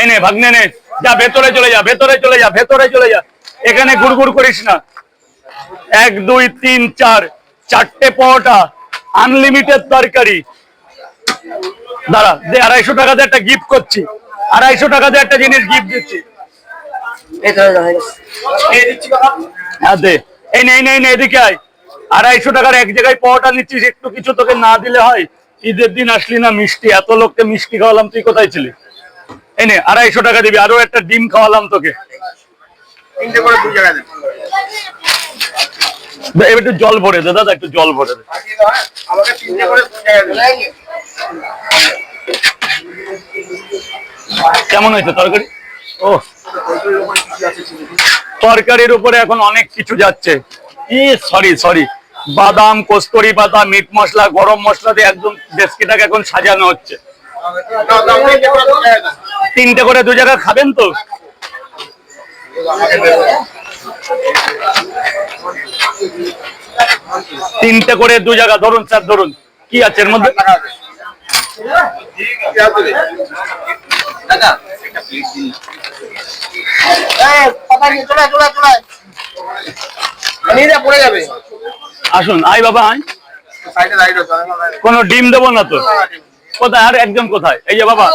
এনে ভাগ্নে নে, যা ভেতরে চলে যা, ভেতরে চলে যা, ভেতরে চলে যা, এখানে গুড়গুড় করিস না। 1 2 3 4 চারটে পরোটা, আনলিমিটেড তরকারি। দাঁড়া, যে 250 টাকা দিয়ে একটা গিফট করছি, 250 টাকা দিয়ে একটা জিনিস গিফট দিচ্ছি। হ্যাঁ দে, এই নে, এদিকে আয়। 250 টাকার এক জায়গায় পরোটা নিচ্ছিস, একটু কিছু তোকে না দিলে হয়? ঈদের দিন আসলি না, মিষ্টি, এত লোককে মিষ্টি খাওয়ালাম, তুই কোথায় ছিলি? এনে 250 টাকা দিবি, আরো একটা ডিম খাওয়ালাম তোকে। 3টে করে 2 জায়গায় দেন। এবার একটু জল ভরে দে দাদা, একটু জল ভরে দে। আমাকে 3টে করে 2 জায়গায় দেন। কেমন হয়েছে তরকারি? ও, তরকারির উপরে এখন অনেক কিছু যাচ্ছে। সরি, বাদাম, কস্তুরি পাতা, মিট মশলা, গরম মশলা দিয়ে একদম ডেস্কিটাকে এখন সাজানো হচ্ছে। 3টে করে 2 জায়গা খাবেন তো? তিনটে করে 2 জায়গা ধরুন স্যার, ধরুন। কি আছে এর মধ্যে? আসুন, আয় বাবা আয়। কোনো ডিম দেবো না তো? কোথায় আর একজন কোথায়? এই যে বাবা।